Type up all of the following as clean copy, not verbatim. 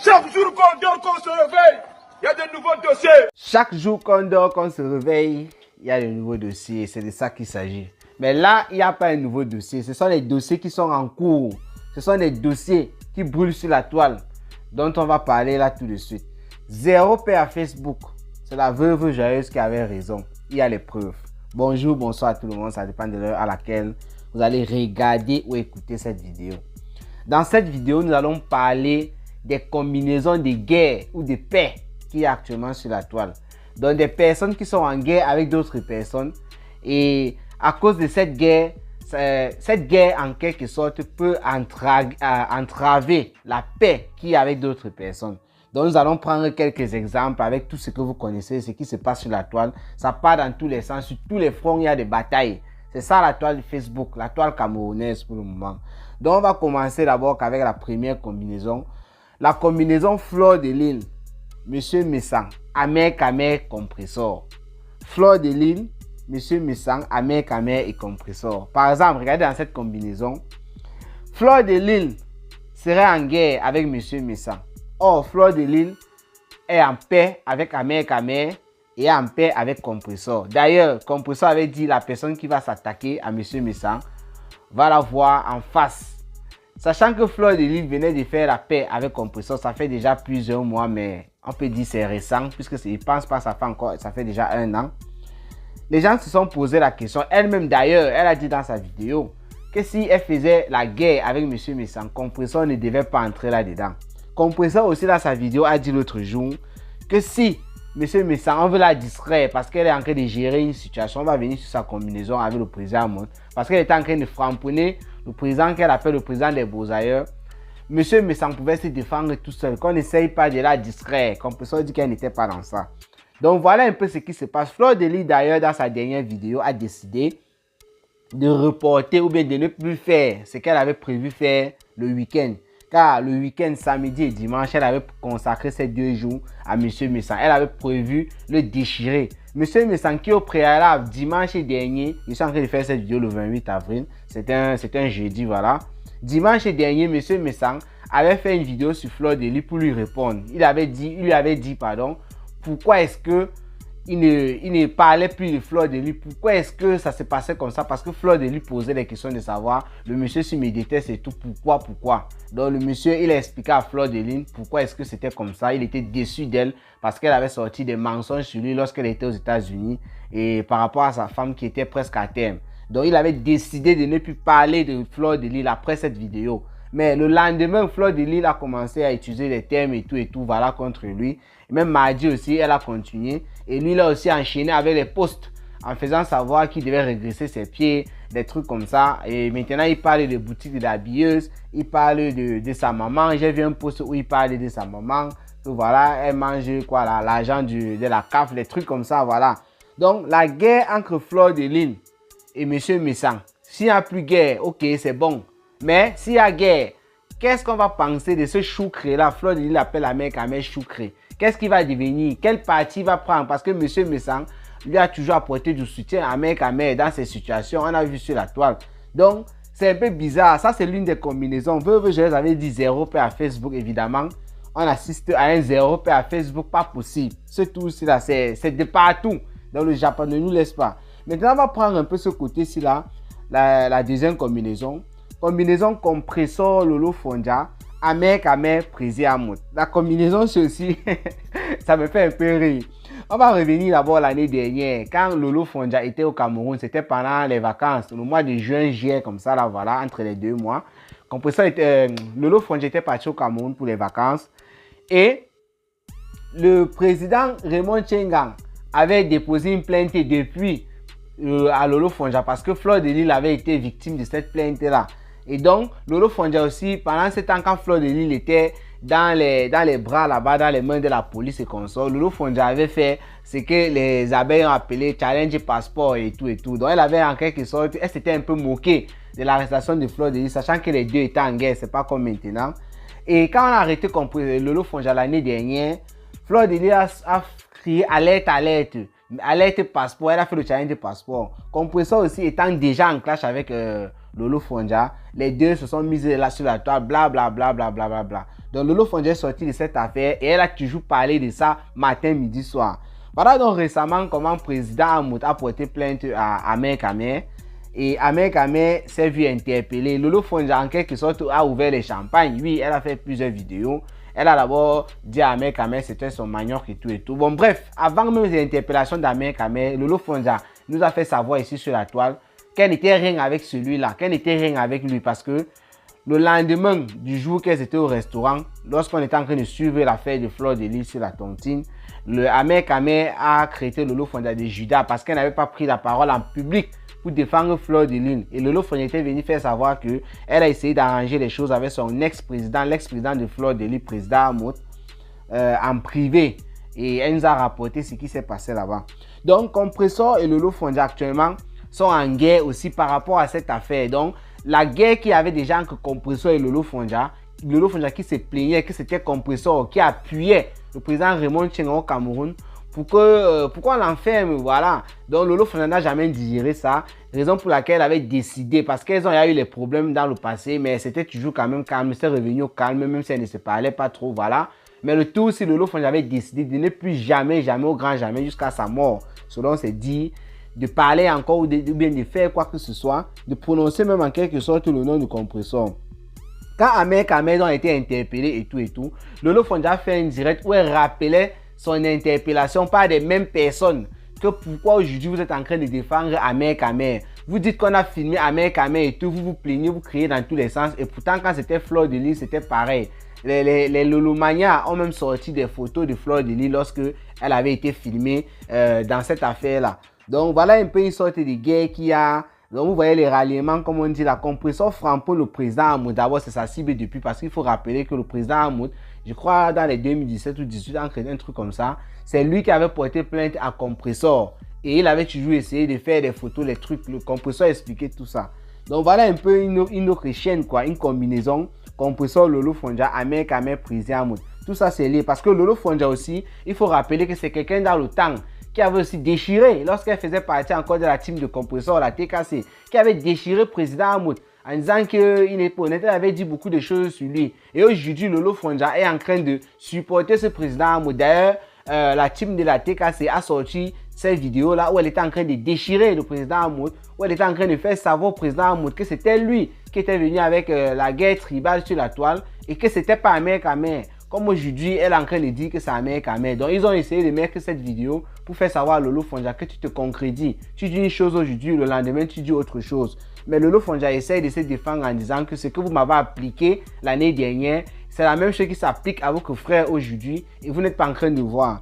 Chaque jour qu'on dort, qu'on se réveille, il y a de nouveaux dossiers. Chaque jour qu'on dort, qu'on se réveille, il y a de nouveaux dossiers. C'est de ça qu'il s'agit. Mais là, il n'y a pas un nouveau dossier. Ce sont les dossiers qui sont en cours. Ce sont les dossiers qui brûlent sur la toile, dont on va parler là tout de suite. Zéro paix à Facebook. C'est la veuve joyeuse qui avait raison. Il y a les preuves. Bonjour, bonsoir à tout le monde. Ça dépend de l'heure à laquelle vous allez regarder ou écouter cette vidéo. Dans cette vidéo, nous allons parler des combinaisons de guerre ou de paix qui est actuellement sur la toile. Donc des personnes qui sont en guerre avec d'autres personnes. Et à cause de cette guerre en quelque sorte peut entraver la paix qui est avec d'autres personnes. Donc nous allons prendre quelques exemples avec tout ce que vous connaissez, ce qui se passe sur la toile. Ça part dans tous les sens, sur tous les fronts, il y a des batailles. C'est ça la toile Facebook, la toile camerounaise pour le moment. Donc on va commencer d'abord avec la première combinaison. La combinaison Fleur de Lille, Monsieur Messang, Amer Kamer Compressor. Fleur de Lille, Monsieur Messang, Amer Kamer et Compressor. Par exemple, regardez dans cette combinaison. Fleur de Lille serait en guerre avec Monsieur Messang. Or, Fleur de Lille est en paix avec Amer Kamer et en paix avec Compressor. D'ailleurs, Compressor avait dit la personne qui va s'attaquer à Monsieur Messang va la voir en face. Sachant que Fleur de Lille venait de faire la paix avec Compressor, ça fait déjà plusieurs mois, mais on peut dire c'est récent, puisque je ne pense pas ça fait déjà 1 an. Les gens se sont posé la question, elle-même d'ailleurs, elle a dit dans sa vidéo que si elle faisait la guerre avec M. Messang, Compressor ne devait pas entrer là-dedans. Compressor aussi dans sa vidéo a dit l'autre jour que si M. Messang, on veut la distraire parce qu'elle est en train de gérer une situation, on va venir sur sa combinaison avec le président Amon, parce qu'elle est en train de framponner le président qu'elle appelle le président des Beaux-Ailleurs. M. Messang pouvait se défendre tout seul, qu'on n'essaye pas de la distraire. Compressor dit qu'elle n'était pas dans ça. Donc voilà un peu ce qui se passe. Fleur de Lille d'ailleurs dans sa dernière vidéo a décidé de reporter ou bien de ne plus faire ce qu'elle avait prévu faire le week-end. Car le week-end, samedi et dimanche, elle avait consacré ces 2 jours à M. Messang. Elle avait prévu le déchirer. M. Messang qui au préalable, dimanche dernier, je suis en train de faire cette vidéo le 28 avril, c'est un jeudi, voilà. Dimanche dernier, M. Messang avait fait une vidéo sur Fleur de Lille pour lui répondre. Il lui avait dit, pourquoi est-ce que il ne parlait plus de Fleur de Lille. Pourquoi est-ce que ça se passait comme ça? Parce que Fleur de Lille posait des questions de savoir, le monsieur se méditait, c'est tout, pourquoi. Donc le monsieur, il a expliqué à Fleur de Lille pourquoi est-ce que c'était comme ça. Il était déçu d'elle parce qu'elle avait sorti des mensonges sur lui lorsqu'elle était aux États-Unis et par rapport à sa femme qui était presque à terme. Donc il avait décidé de ne plus parler de Fleur de Lille après cette vidéo. Mais le lendemain, Fleur de Lille a commencé à utiliser des termes et tout, voilà, contre lui. Et même mardi aussi, elle a continué. Et lui, il a aussi enchaîné avec les posts en faisant savoir qu'il devait régresser ses pieds, des trucs comme ça. Et maintenant, il parle de boutique de l'habilleuse, il parle de sa maman. J'ai vu un post où il parle de sa maman. Que voilà, elle mange quoi, l'argent de la CAF, des trucs comme ça, voilà. Donc, la guerre entre Fleur de Lille et M. Messang. S'il n'y a plus guerre, ok, c'est bon. Mais s'il y a guerre, qu'est-ce qu'on va penser de ce choucré là? Fleur de Lille appelle la mère Kamer choucré. Qu'est-ce qu'il va devenir? Quel parti va prendre? Parce que M. Messang lui a toujours apporté du soutien à mère Kamer dans ces situations. On a vu sur la toile. Donc, c'est un peu bizarre. Ça, c'est l'une des combinaisons. Je les avais dit 0 paix à Facebook, évidemment. On assiste à un 0 paix à Facebook, pas possible. Ce tout-ci là, c'est de partout. Donc, le Japon ne nous laisse pas. Maintenant, on va prendre un peu ce côté-ci là, la deuxième combinaison. Combinaison Compressor Lolo Fonja, Amer Kamer Prési Amout. La combinaison, c'est aussi, ça me fait un peu rire. On va revenir d'abord l'année dernière. Quand Lolo Fonja était au Cameroun, c'était pendant les vacances, le mois de juin, juillet, comme ça, là, voilà, entre les 2 mois. Lolo Fonja était parti au Cameroun pour les vacances. Et le président Raymond Tchengang avait déposé une plainte depuis à Lolo Fonja parce que Fleur de Lille avait été victime de cette plainte-là. Et donc, Lolo Fonja aussi, pendant ce temps, quand Fleur de Lille était dans les bras là-bas, dans les mains de la police et consorts, Lolo Fonja avait fait ce que les abeilles ont appelé challenge passeport et tout. Donc, elle avait en quelque sorte, elle s'était un peu moquée de l'arrestation de Fleur de Lille, sachant que les deux étaient en guerre, c'est pas comme maintenant. Et quand on a arrêté Lolo Fonja l'année dernière, Fleur de Lille a crié alerte passeport, elle a fait le challenge passeport. Compressor aussi étant déjà en clash avec Lolo Fondja. Les deux se sont mis là sur la toile, bla bla bla bla bla bla bla. Donc Lolo Fondja est sorti de cette affaire et elle a toujours parlé de ça matin, midi, soir. Voilà donc récemment comment le président Amout a porté plainte à Amer Kamer. Et Amer Kamer s'est vu interpeller. Lolo Fondja en quelque sorte a ouvert les champagnes. Oui, elle a fait plusieurs vidéos. Elle a d'abord dit à Amer Kamer c'était son manioc et tout et tout. Bon bref, avant même les interpellations d'Amer Kamer, Lolo Fondja nous a fait savoir ici sur la toile qu'elle n'était rien avec celui-là, qu'elle n'était rien avec lui parce que le lendemain du jour qu'elles étaient au restaurant, lorsqu'on était en train de suivre l'affaire de Fleur de Lys sur la tontine, le Amer Kamer a traité Lolo Fondja de Judas parce qu'elle n'avait pas pris la parole en public pour défendre Fleur de Lys. Et Lolo Fondja était venu faire savoir qu'elle a essayé d'arranger les choses avec son ex-président, l'ex-président de Fleur de Lys, président Amout, en privé. Et elle nous a rapporté ce qui s'est passé là-bas. Donc, Compressor et Lolo Fondja actuellement sont en guerre aussi par rapport à cette affaire. Donc, la guerre qu'il y avait déjà entre Compressor et Lolo Fondja qui se plaignait que c'était Compressor qui appuyait le président Raymond Tcheng au Cameroun pourquoi on l'enferme, voilà. Donc Lolo Fondja n'a jamais digéré ça, raison pour laquelle elle avait décidé, parce qu'elles ont eu les problèmes dans le passé, mais c'était toujours quand même calme, c'est revenu au calme, même si elle ne se parlait pas trop, voilà. Mais le tout, si Lolo Fondja avait décidé de ne plus jamais, au grand jamais, jusqu'à sa mort, selon ses dits, de parler encore ou bien de faire quoi que ce soit, de prononcer même en quelque sorte le nom du Compressor. Quand Amer Kamer a été interpellé et tout, Lolo Fondja a fait une direct où elle rappelait son interpellation par des mêmes personnes. Que pourquoi aujourd'hui vous êtes en train de défendre Amer Kamer. Vous dites qu'on a filmé Amer Kamer et tout, vous vous plaignez, vous criez dans tous les sens. Et pourtant quand c'était Fleur de Lys, c'était pareil. Les Lolomania ont même sorti des photos de Fleur de Lys lorsque elle avait été filmée dans cette affaire-là. Donc voilà un peu une sorte de guerre qui a... Donc vous voyez les ralliements, comme on dit, la Compressor frappe le président Amout. D'abord c'est sa cible depuis, parce qu'il faut rappeler que le président Amout, je crois dans les 2017 ou 2018, un truc comme ça, c'est lui qui avait porté plainte à Compressor. Et il avait toujours essayé de faire des photos, les trucs, le Compressor expliquait tout ça. Donc voilà un peu une autre chaîne, quoi, une combinaison. Compressor, Lolo Fondja, Amer Kamer, président Amout. Tout ça c'est lié, parce que Lolo Fondja aussi, il faut rappeler que c'est quelqu'un dans le temps qui avait aussi déchiré, lorsqu'elle faisait partie encore de la team de Compressor, la TKC, qui avait déchiré président Amout en disant qu'il n'est pas honnête, elle avait dit beaucoup de choses sur lui. Et aujourd'hui, Lolo Fondja est en train de supporter ce président Amout. D'ailleurs, la team de la TKC a sorti cette vidéo-là où elle était en train de déchirer le président Amout, où elle était en train de faire savoir au président Amout que c'était lui qui était venu avec la guerre tribale sur la toile et que c'était pas Amer Kamer. Comme aujourd'hui, elle est en train de dire que c'est Amer Kamer. Donc, ils ont essayé de mettre cette vidéo pour faire savoir à Lolo Fondja que tu te concrétises. Tu dis une chose aujourd'hui, le lendemain, tu dis autre chose. Mais Lolo Fondja essaie de se défendre en disant que ce que vous m'avez appliqué l'année dernière, c'est la même chose qui s'applique à votre frère aujourd'hui et vous n'êtes pas en train de voir.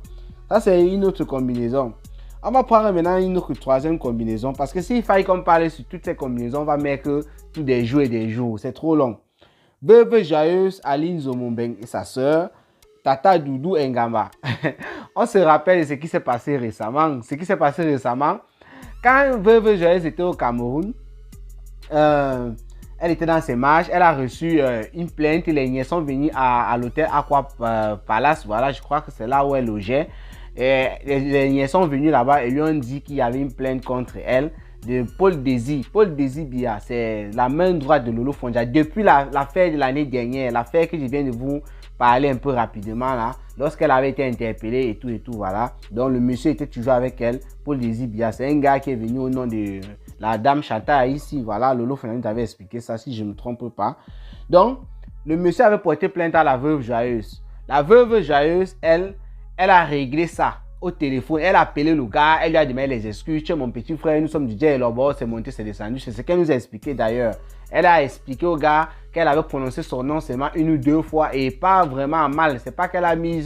Ça, c'est une autre combinaison. On va prendre maintenant une autre troisième combinaison parce que s'il fallait qu'on parle sur toutes ces combinaisons, on va mettre tous des jours et des jours. C'est trop long. Veuve Joyeuse, Aline Zomombeng et sa sœur, Tata Doudou Ngamba. On se rappelle de ce qui s'est passé récemment. Quand Veuve Joyeuse était au Cameroun, elle était dans ses marches, elle a reçu une plainte. Les niais sont venus à l'hôtel Aqua Palace, voilà, je crois que c'est là où elle logeait. Et les niais sont venus là-bas et lui ont dit qu'il y avait une plainte contre elle de Paul Désir. Paul Désir Bia, c'est la main droite de Lolo Fondja. Depuis l'affaire de l'année dernière, l'affaire que je viens de vous parler un peu rapidement là, lorsqu'elle avait été interpellée et tout, voilà. Donc le monsieur était toujours avec elle. Paul Désir Bia, c'est un gars qui est venu au nom de la dame Chata ici, voilà. Lolo Fondja t'avait expliqué ça si je ne me trompe pas. Donc, le monsieur avait porté plainte à la veuve Joyeuse. La veuve Joyeuse, elle a réglé ça au téléphone. Elle a appelé le gars, elle lui a demandé les excuses. Tu es mon petit frère, nous sommes du DJ et là-bas, c'est monté, c'est descendu. C'est ce qu'elle nous a expliqué d'ailleurs. Elle a expliqué au gars qu'elle avait prononcé son nom seulement une ou deux fois et pas vraiment mal. C'est pas qu'elle a mis,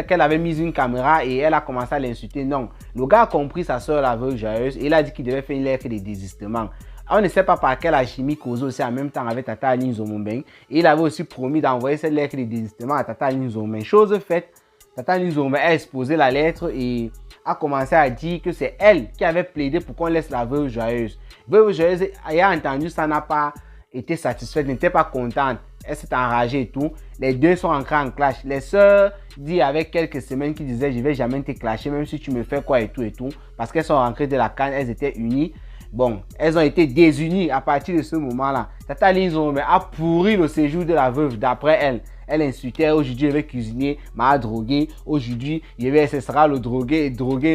qu'elle avait mis une caméra et elle a commencé à l'insulter. Non. Le gars a compris sa soeur, la veuve Joyeuse, et il a dit qu'il devait faire une lettre de désistement. On ne sait pas par quelle alchimie causée aussi en même temps avec Tata Aline Zomombeng. Et il avait aussi promis d'envoyer cette lettre de désistement à Tata Aline Zomombeng. Chose faite, Tata Aline Zomombeng a exposé la lettre et a commencé à dire que c'est elle qui avait plaidé pour qu'on laisse la veuve Joyeuse. Veuve Joyeuse, ayant entendu ça, n'a pas été satisfaite, n'était pas contente. Elle s'est enragée et tout. Les deux sont entrés en clash. Les sœurs disent avec quelques semaines qu'ils disaient je vais jamais te clasher même si tu me fais quoi et tout. Parce qu'elles sont rentrées de la canne, elles étaient unies. Bon, elles ont été désunies à partir de ce moment-là. Tata Aline Zomombe a pourri le séjour de la veuve d'après elle. Elle insultait, aujourd'hui, elle va cuisiner, m'a drogué. Aujourd'hui, ce sera le drogué,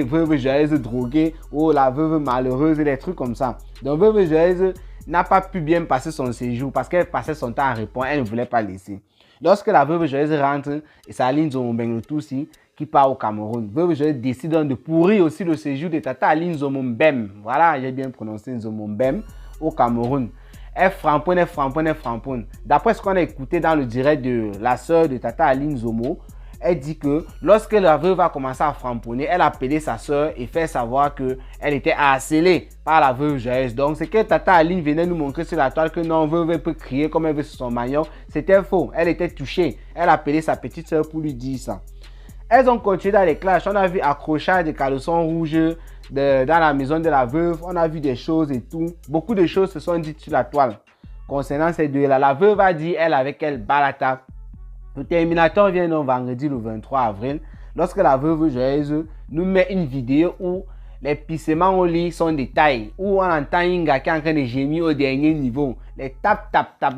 veuve joyeuse droguée, ou la veuve malheureuse, des trucs comme ça. Donc, veuve joyeuse n'a pas pu bien passer son séjour parce qu'elle passait son temps à répondre, elle ne voulait pas laisser. Lorsque la veuve joyeuse rentre, et c'est Aline Zomombe le Tutsi qui part au Cameroun. Veuve joyeuse décide de pourrir aussi le séjour de Tata Aline Zomombe. Voilà, j'ai bien prononcé Zomombe au Cameroun. Elle framponne. D'après ce qu'on a écouté dans le direct de la sœur de Tata Aline Zomo, elle dit que lorsque la veuve a commencé à framponner, elle a appelé sa sœur et fait savoir qu'elle était harcelée par la veuve joyeuse. Donc, c'est que Tata Aline venait nous montrer sur la toile que non, veuve peut crier comme elle veut sur son maillot. C'était faux. Elle était touchée. Elle a appelé sa petite sœur pour lui dire ça. Elles ont continué dans les clashs. On a vu accrochage de caleçons rouges dans la maison de la veuve. On a vu des choses et tout. Beaucoup de choses se sont dites sur la toile concernant ces deux-là. La veuve a dit, elle, avec elle, balata. Le terminateur vient donc vendredi le 23 avril. Lorsque la veuve joyeuse nous met une vidéo où les pissements au lit sont des tailles. Où on entend un gars qui est en train de gémir au dernier niveau. Les tap.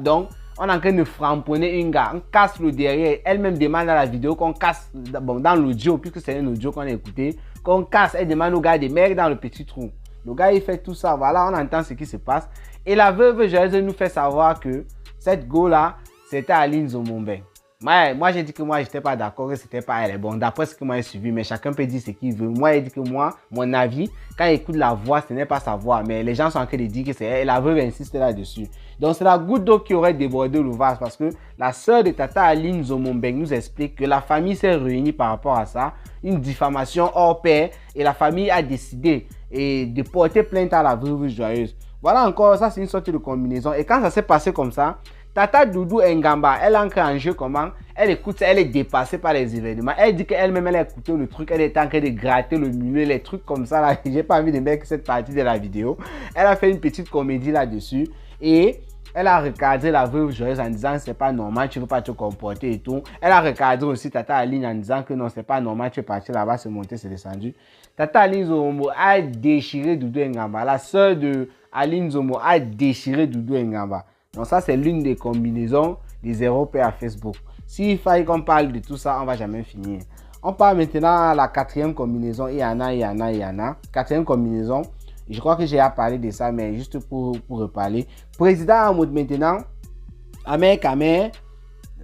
Donc, on est en train de framponner une gars, on casse le derrière. Elle-même demande dans la vidéo qu'on casse, bon, dans l'audio, puisque c'est un audio qu'on a écouté, qu'on casse. Elle demande au gars de mettre dans le petit trou. Le gars, il fait tout ça. Voilà, on entend ce qui se passe. Et la veuve joyeuse nous fait savoir que cette go-là, c'était Aline Zomombe. Moi, j'ai dit que moi, je n'étais pas d'accord, que c'était pas elle. Bon, d'après ce que moi j'ai suivi, mais chacun peut dire ce qu'il veut. Moi, il dit que moi, mon avis, quand il écoute la voix, ce n'est pas sa voix. Mais les gens sont en train de dire que c'est elle. La veuve insiste là-dessus. Donc, c'est la goutte d'eau qui aurait débordé le vase parce que la sœur de Tata Aline Zomombe nous explique que la famille s'est réunie par rapport à ça. Une diffamation hors pair. Et la famille a décidé de porter plainte à la veuve joyeuse. Voilà encore, ça c'est une sorte de combinaison. Et quand ça s'est passé comme ça, Tata Doudou Ngamba, elle entre en jeu comment? Elle écoute ça, elle est dépassée par les événements. Elle dit qu'elle-même, elle a écouté le truc, elle est en train de gratter le mulet, les trucs comme ça là. J'ai pas envie de mettre cette partie de la vidéo. Elle a fait une petite comédie là-dessus et elle a recadré la veuve joyeuse en disant c'est pas normal, tu veux pas te comporter et tout. Elle a recadré aussi Tata Aline en disant que non, c'est pas normal, tu es parti là-bas, c'est monté, c'est descendu. Tata Aline Zomo a déchiré Doudou Ngamba. La sœur de Aline Zomo a déchiré Doudou Ngamba. Donc ça, c'est l'une des combinaisons des 0P à Facebook. S'il fallait qu'on parle de tout ça, on va jamais finir. On parle maintenant à la quatrième combinaison. Il y en a. Quatrième combinaison. Je crois que j'ai à parler de ça, mais juste pour reparler. Président en mode maintenant, Amer Kamer,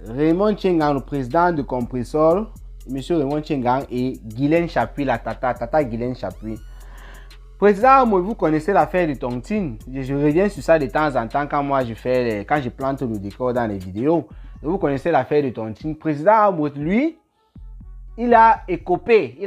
Raymond Tchengang, le président de Compressor, Monsieur Raymond Tchengang et Guylaine Chapuis, la Tata Guylaine Chapuis. Président, vous connaissez l'affaire de Tontine. Je reviens sur ça de temps en temps quand moi quand je plante le décor dans les vidéos. Vous connaissez l'affaire de Tontine. Président, lui, il a écopé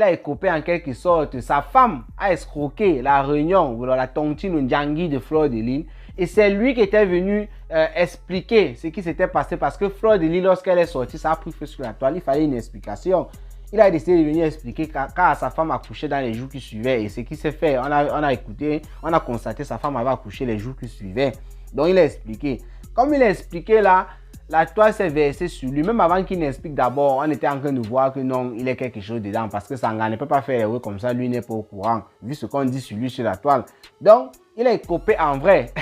en quelque sorte. Sa femme a escroqué la réunion, la Tontine Ndjangi de Fleur de Lille. Et c'est lui qui était venu expliquer ce qui s'était passé parce que Fleur de Lille, lorsqu'elle est sortie, ça a pris feu sur la toile. Il fallait une explication. Il a décidé de venir expliquer quand sa femme a accouché dans les jours qui suivaient. Et ce qui s'est fait, on a écouté, on a constaté sa femme avait accouché les jours qui suivaient. Donc il a expliqué. Comme il a expliqué là, la toile s'est versée sur lui. Même avant qu'il n'explique d'abord, on était en train de voir que non, il y a quelque chose dedans. Parce que Sangha ne peut pas faire les comme ça, lui n'est pas au courant. Vu ce qu'on dit sur lui sur la toile. Donc, il a écopé en vrai.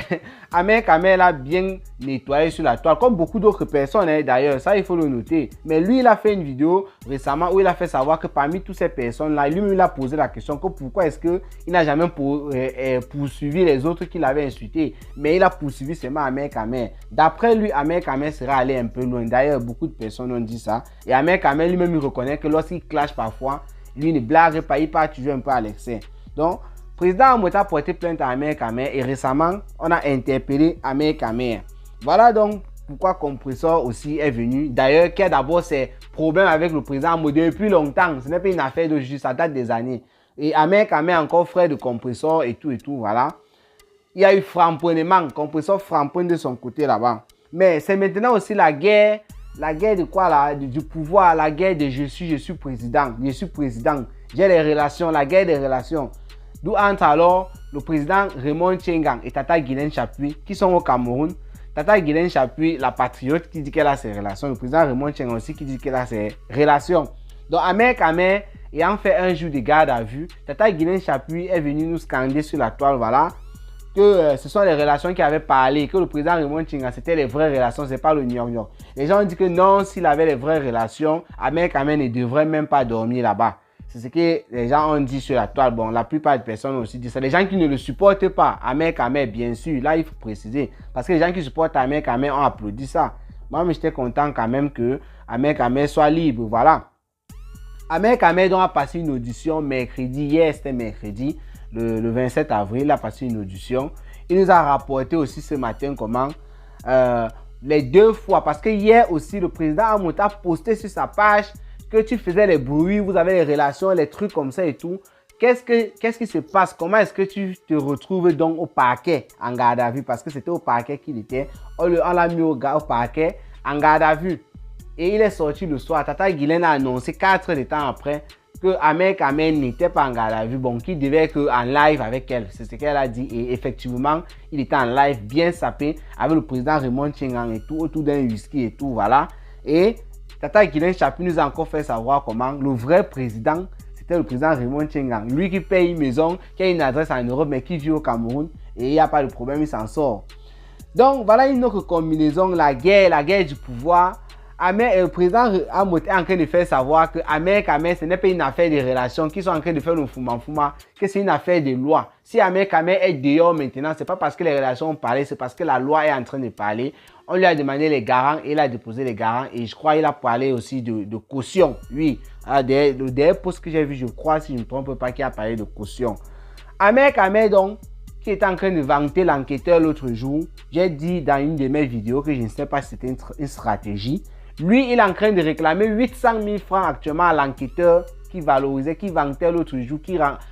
Amer Kamer l'a bien nettoyé sur la toile, comme beaucoup d'autres personnes d'ailleurs, ça il faut le noter. Mais lui, il a fait une vidéo récemment où il a fait savoir que parmi toutes ces personnes-là, lui-même il a posé la question que pourquoi est-ce qu'il n'a jamais poursuivi les autres qu'il avait insultés. Mais il a poursuivi seulement Amer Kamer. D'après lui, Amer Kamer serait allé un peu loin. D'ailleurs, beaucoup de personnes ont dit ça. Et Amer Kamer lui-même il reconnaît que lorsqu'il clash parfois, lui ne blague pas, il part toujours un peu à l'excès. Donc, président Amoueta a porté plainte à Amer Kamer et récemment, on a interpellé Amer Kamer. Voilà donc pourquoi Compressor aussi est venu. D'ailleurs, qui a d'abord ses problèmes avec le président Amoueta depuis longtemps. Ce n'est pas une affaire de justice, ça date des années. Et Amer Kamer encore frère de Compressor et tout, voilà. Il y a eu framponnement. Compressor framponne de son côté là-bas. Mais c'est maintenant aussi la guerre de quoi là? Du pouvoir, la guerre de je suis président. J'ai les relations, la guerre des relations. D'où entre alors le président Raymond Tchengang et Tata Guylaine Chapuis qui sont au Cameroun. Tata Guylaine Chapuis, la patriote qui dit qu'elle a ses relations. Le président Raymond Tchengang aussi qui dit qu'elle a ses relations. Donc Amer Kamer ayant fait un jour de garde à vue, Tata Guylaine Chapuis est venue nous scander sur la toile, voilà. que ce sont les relations qui avaient parlé, que le président Raymond Tchenga, c'était les vraies relations, c'est pas le Nior. Les gens ont dit que non, s'il avait les vraies relations, Ahmed Kamel ne devrait même pas dormir là-bas. C'est ce que les gens ont dit sur la toile. Bon, la plupart des personnes ont aussi dit ça. Les gens qui ne le supportent pas, Ahmed Kamel, bien sûr, là il faut préciser. Parce que les gens qui supportent Ahmed Kamel ont applaudi ça. Moi, j'étais content quand même que Ahmed Kamel soit libre, voilà. Ahmed Kamel a passé une audition mercredi, hier c'était mercredi, le 27 avril, il a passé une audition. Il nous a rapporté aussi ce matin comment les 2 fois, parce que hier aussi le président Amout a posté sur sa page que tu faisais les bruits, vous avez les relations, les trucs comme ça et tout. Qu'est-ce qui se passe? Comment est-ce que tu te retrouves donc au parquet en garde à vue? Parce que c'était au parquet qu'il était. On l'a mis au parquet en garde à vue. Et il est sorti le soir. Tata Guylaine a annoncé 4 heures de temps après que Ahmed Kamel n'était pas en garde à vue. Bon, qu'il devait être en live avec elle. C'est ce qu'elle a dit. Et effectivement, il était en live bien sapé avec le président Raymond Tchenga et tout, autour d'un whisky et tout. Voilà. Et Tata Guylaine Chapuis nous a encore fait savoir comment le vrai président, c'était le président Raymond Tchenga. Lui qui paye une maison, qui a une adresse en Europe, mais qui vit au Cameroun. Et il n'y a pas de problème, il s'en sort. Donc, voilà une autre combinaison, la guerre du pouvoir. Le président Amout est en train de faire savoir que Ahmed Kamel, ce n'est pas une affaire de relations qui sont en train de faire le fouma, que c'est une affaire de loi. Si Ahmed Kamel est dehors maintenant, ce n'est pas parce que les relations ont parlé, c'est parce que la loi est en train de parler. On lui a demandé les garants et il a déposé les garants. Et je crois qu'il a parlé aussi de caution. Oui, le dernier post que j'ai vu, je crois, si je ne me trompe pas, qu'il a parlé de caution. Ahmed Kamel, donc, qui était en train de vanter l'enquêteur l'autre jour, j'ai dit dans une de mes vidéos que je ne sais pas si c'était une stratégie. Lui, il est en train de réclamer 800 000 francs actuellement à l'enquêteur qui valorisait, qui vantait l'autre jour,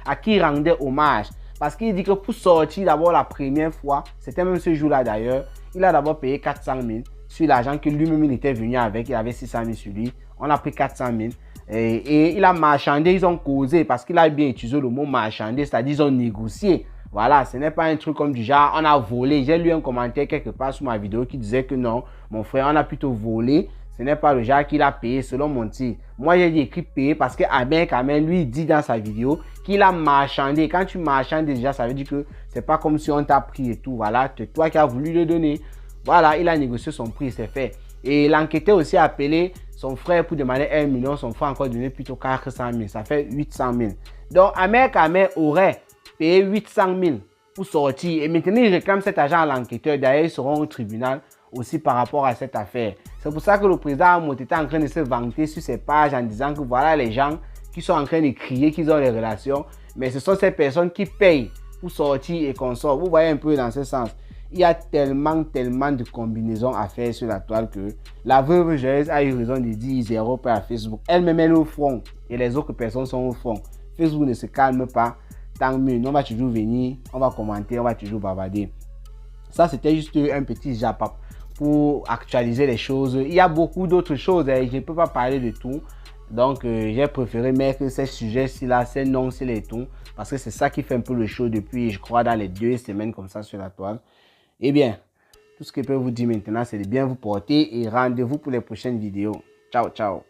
à qui il rendait hommage. Parce qu'il dit que pour sortir d'abord la première fois, c'était même ce jour-là d'ailleurs, il a d'abord payé 400 000 sur l'argent que lui-même il était venu avec. Il avait 600 000 sur lui. On a pris 400 000. Et il a marchandé, ils ont causé parce qu'il a bien utilisé le mot marchandé, c'est-à-dire ils ont négocié. Voilà, ce n'est pas un truc comme du genre, on a volé. J'ai lu un commentaire quelque part sur ma vidéo qui disait que non, mon frère, on a plutôt volé. Ce n'est pas le genre qu'il a payé selon mon tir. Moi, j'ai dit écrit payer parce que Ahmed Kamel, lui, dit dans sa vidéo qu'il a marchandé. Quand tu marchandes déjà, ça veut dire que c'est pas comme si on t'a pris et tout. Voilà, c'est toi qui as voulu le donner. Voilà, il a négocié son prix, c'est fait. Et l'enquêteur aussi a appelé son frère pour demander 1 million. Son frère a encore donné plutôt 400 000. Ça fait 800 000. Donc, Ahmed Kamel aurait payé 800 000 pour sortir. Et maintenant, il réclame cet argent à l'enquêteur. D'ailleurs, ils seront au tribunal aussi par rapport à cette affaire. C'est pour ça que le président Amout était en train de se vanter sur ses pages en disant que voilà les gens qui sont en train de crier qu'ils ont les relations, mais ce sont ces personnes qui payent pour sortir et qu'on sort. Vous voyez un peu dans ce sens. Il y a tellement de combinaisons à faire sur la toile que la veuve Joyeuse a eu raison de dire zéro à Facebook. Elle-même est au front et les autres personnes sont au front. Facebook ne se calme pas. Tant mieux, on va toujours venir, on va commenter, on va toujours bavarder. Ça, c'était juste un petit japap pour actualiser les choses. Il y a beaucoup d'autres choses, je ne peux pas parler de tout. Donc, j'ai préféré mettre ces sujets-ci là, ces noms-ci et tout, parce que c'est ça qui fait un peu le show depuis, je crois, dans les 2 semaines comme ça sur la toile. Eh bien, tout ce que je peux vous dire maintenant, c'est de bien vous porter et rendez-vous pour les prochaines vidéos. Ciao, ciao.